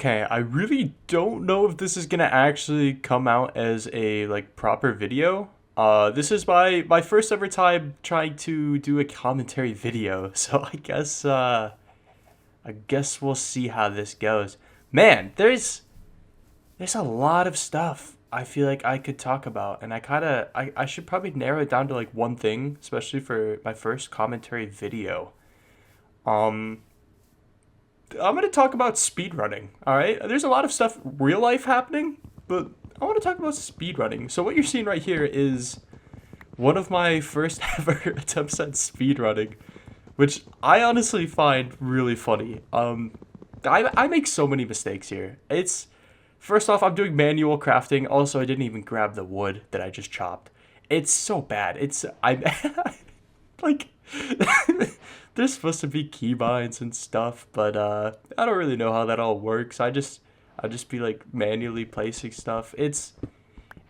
Okay, I really don't know if this is gonna actually come out as a like proper video. This is my first ever time trying to do a commentary video, so I guess we'll see how this goes. Man, there's a lot of stuff I feel like I could talk about, and I should probably narrow it down to like one thing, especially for my first commentary video. Um, I'm gonna talk about speedrunning. All right, there's a lot of stuff real life happening, but I want to talk about speedrunning. So what you're seeing right here is one of my first ever attempts at speedrunning, which I honestly find really funny. I make so many mistakes here. It's first off, I'm doing manual crafting. Also, I didn't even grab the wood that I just chopped. It's so bad. I'm like there's supposed to be keybinds and stuff, but I don't really know how that all works. I just be like manually placing stuff. It's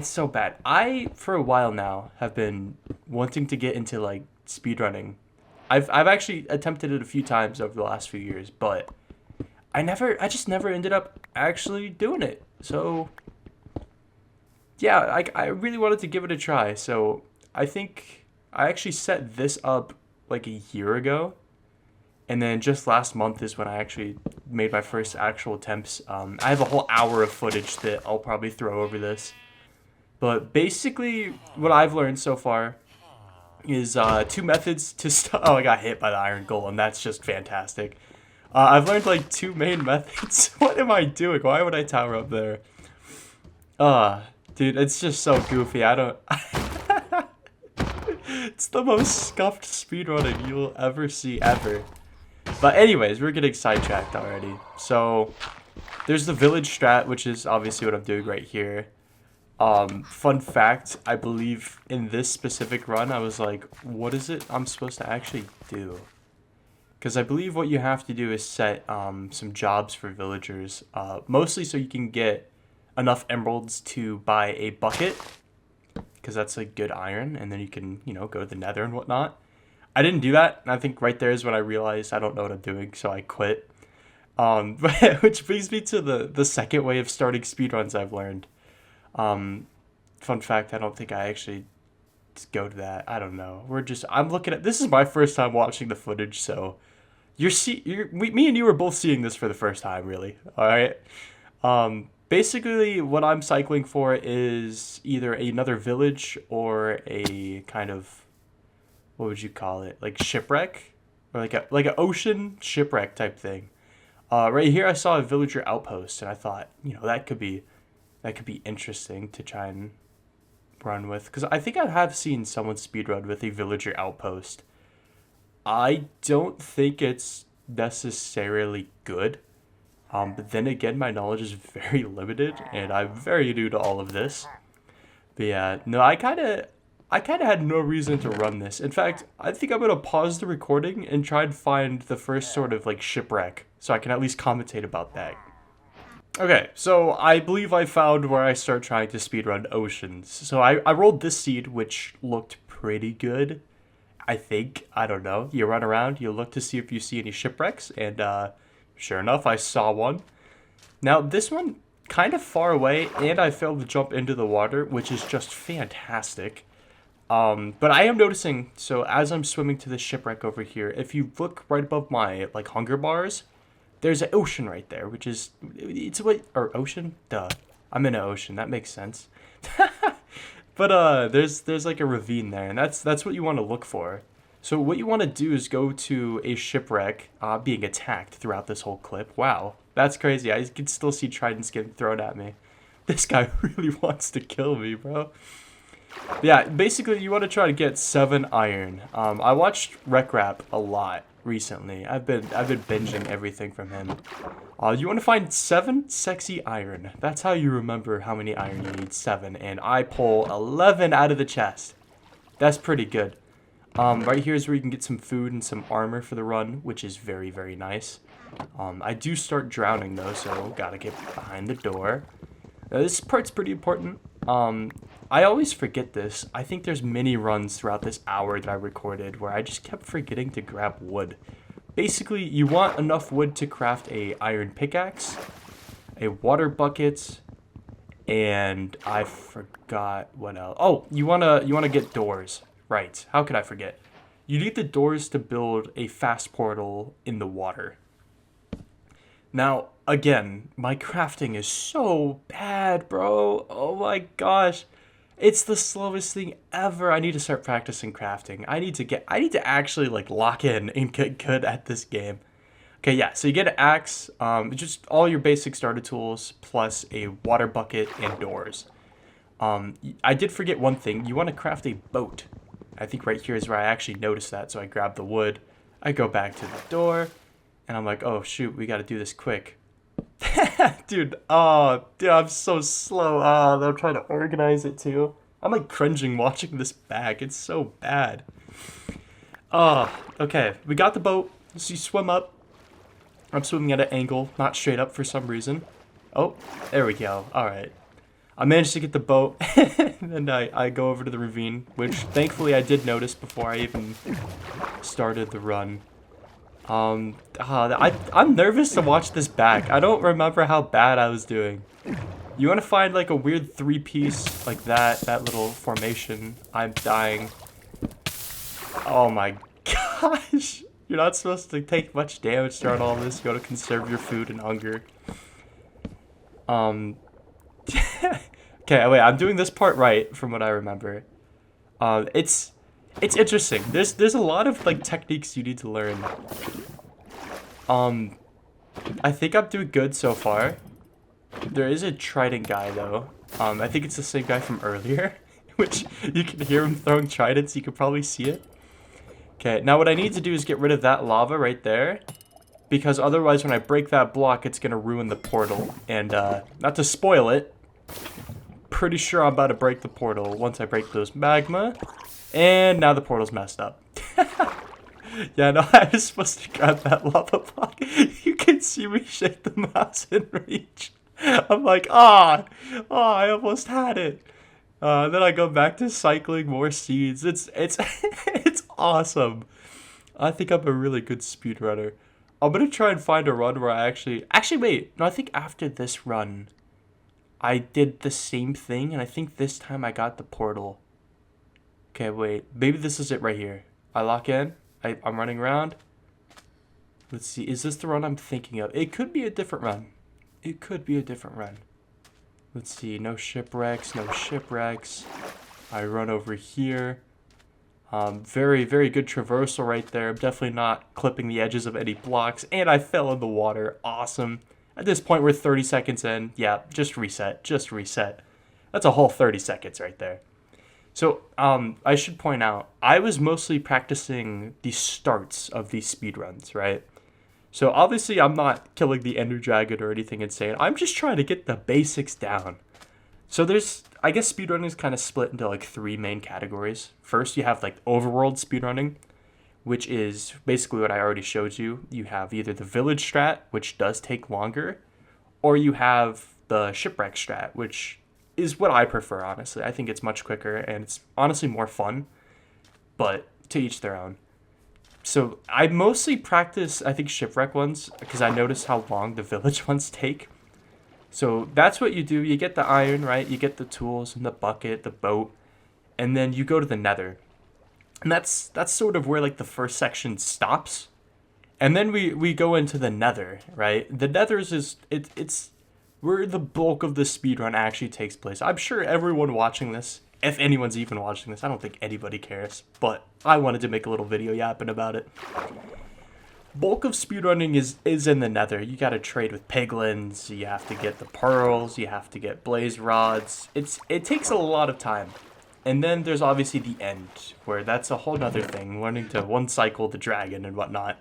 so bad. I for a while now have been wanting to get into like speedrunning. I've actually attempted it a few times over the last few years, but I just never ended up actually doing it. So yeah, I really wanted to give it a try. So I think I actually set this up like a year ago, and then just last month is when I actually made my first actual attempts. I have a whole hour of footage that I'll probably throw over this. But basically, what I've learned so far is two methods to Oh, I got hit by the iron golem. That's just fantastic. I've learned like two main methods. What am I doing? Why would I tower up there? Dude, it's just so goofy. I don't. It's the most scuffed speedrunning you will ever see ever. But anyways, we're getting sidetracked already. So there's the village strat, which is obviously what I'm doing right here. Fun fact, I believe in this specific run, I was like, what is it I'm supposed to actually do? Because I believe what you have to do is set some jobs for villagers, mostly so you can get enough emeralds to buy a bucket, because that's like good iron, and then you can, go to the nether and whatnot. I didn't do that, and I think right there is when I realized I don't know what I'm doing, so I quit. Which brings me to the second way of starting speedruns I've learned. Fun fact, I don't think I actually go to that. I don't know. I'm looking at, this is my first time watching the footage, so me and you are both seeing this for the first time, really. All right. Basically what I'm cycling for is either another village or a kind of, what would you call it? Like shipwreck, or like an ocean shipwreck type thing. Right here I saw a villager outpost, and I thought, that could be interesting to try and run with, because I think I have seen someone speedrun with a villager outpost. I don't think it's necessarily good, but then again, my knowledge is very limited, and I'm very new to all of this. But yeah, no, I kind of had no reason to run this. In fact, I think I'm gonna pause the recording and try and find the first sort of like shipwreck, so I can at least commentate about that. Okay, so I believe I found where I start trying to speedrun oceans. So I rolled this seed, which looked pretty good. I think, I don't know. You run around, you look to see if you see any shipwrecks, and sure enough, I saw one. Now, this one, kind of far away, and I failed to jump into the water, which is just fantastic. But I am noticing, so as I'm swimming to the shipwreck over here, if you look right above my, like, hunger bars, there's an ocean right there, which is, it's what, or ocean? Duh. I'm in an ocean, that makes sense. But there's like a ravine there, and that's what you want to look for. So what you want to do is go to a shipwreck being attacked throughout this whole clip. Wow, that's crazy. I can still see tridents getting thrown at me. This guy really wants to kill me, bro. But yeah, basically you want to try to get 7 iron. I watched Rec Rap a lot recently. I've been binging everything from him. You want to find 7 sexy iron. That's how you remember how many iron you need. 7, and I pull 11 out of the chest. That's pretty good. Right here is where you can get some food and some armor for the run, which is very, very nice. I do start drowning though, so gotta get behind the door. Now, this part's pretty important. I always forget this. I think there's many runs throughout this hour that I recorded where I just kept forgetting to grab wood. Basically, you want enough wood to craft a iron pickaxe, a water bucket, and I forgot what else. Oh, you wanna get doors. Right. How could I forget? You need the doors to build a fast portal in the water. Now, again, my crafting is so bad, bro. Oh my gosh. It's the slowest thing ever. I need to start practicing crafting. I need to actually like lock in and get good at this game. Okay, yeah, so you get an axe, just all your basic starter tools, plus a water bucket and doors. I did forget one thing. You want to craft a boat. I think right here is where I actually noticed that, so I grab the wood. I go back to the door, and I'm like, oh, shoot, we got to do this quick. Dude, I'm so slow. I'm trying to organize it, too. I'm, like, cringing watching this bag. It's so bad. Okay, we got the boat. So you swim up. I'm swimming at an angle, not straight up for some reason. Oh, there we go. All right. I managed to get the boat, and I go over to the ravine, which thankfully I did notice before I even started the run. I'm nervous to watch this back. I don't remember how bad I was doing. You want to find like a weird three-piece like that little formation. I'm dying. Oh my gosh. You're not supposed to take much damage during all this. You gotta conserve your food and hunger. Okay, wait, I'm doing this part right from what I remember. It's interesting. There's a lot of like techniques you need to learn. I think I'm doing good so far. There is a trident guy though. I think it's the same guy from earlier, which you can hear him throwing tridents. You can probably see it. Okay, now what I need to do is get rid of that lava right there, because otherwise when I break that block, it's gonna ruin the portal. And not to spoil it, pretty sure I'm about to break the portal once I break those magma. And now the portal's messed up. Yeah, no, I was supposed to grab that lava block. You can see me shake the mouse in reach. I'm like, I almost had it. Then I go back to cycling more seeds. It's it's awesome. I think I'm a really good speedrunner. I'm gonna try and find a run where I actually wait. No, I think after this run, I did the same thing, and I think this time I got the portal. Okay, wait. Maybe this is it right here. I lock in. I'm running around. Let's see. Is this the run I'm thinking of? It could be a different run. It could be a different run. Let's see. No shipwrecks. No shipwrecks. I run over here. Very, very good traversal right there. I'm definitely not clipping the edges of any blocks. And I fell in the water. Awesome. At this point, we're 30 seconds in. Yeah, just reset. Just reset. That's a whole 30 seconds right there. So, I should point out, I was mostly practicing the starts of these speedruns, right? So, obviously, I'm not killing the Ender Dragon or anything insane. I'm just trying to get the basics down. So, I guess speedrunning is kind of split into, like, three main categories. First, you have, like, overworld speedrunning, which is basically what I already showed you. You have either the village strat, which does take longer, or you have the shipwreck strat, which is what I prefer, honestly. I think it's much quicker, and it's honestly more fun, but to each their own. So I mostly practice, I think, shipwreck ones, because I notice how long the village ones take. So that's what you do. You get the iron, right? You get the tools and the bucket, the boat, and then you go to the nether. And that's sort of where, like, the first section stops. And then we go into the nether, right? The nether's it's where the bulk of the speedrun actually takes place. I'm sure everyone watching this, if anyone's even watching this, I don't think anybody cares, but I wanted to make a little video yapping about it. Bulk of speedrunning is in the nether. You gotta trade with piglins, you have to get the pearls, you have to get blaze rods. It takes a lot of time. And then there's obviously the end, where that's a whole nother thing, learning to one cycle the dragon and whatnot.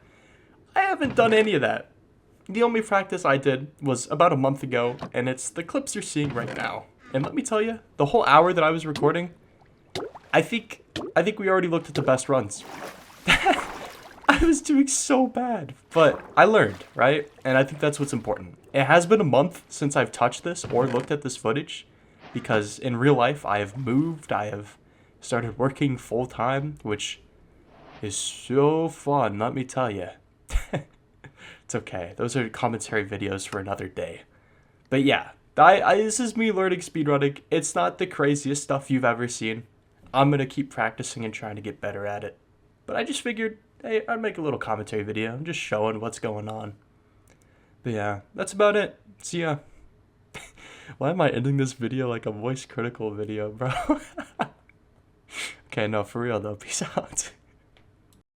I haven't done any of that. The only practice I did was about a month ago, and it's the clips you're seeing right now. And let me tell you, the whole hour that I was recording, I think we already looked at the best runs. I was doing so bad, but I learned, right? And I think that's what's important. It has been a month since I've touched this or looked at this footage, because in real life, I have moved, I have started working full-time, which is so fun, let me tell you. It's okay. Those are commentary videos for another day. But But yeah, this is me learning speedrunning. It's not the craziest stuff you've ever seen. I'm going to keep practicing and trying to get better at it. But I just figured, hey, I'd make a little commentary video. I'm just showing what's going on. But yeah, that's about it. See ya. Why am I ending this video like a voice critical video, bro? Okay, no, for real though. Peace out.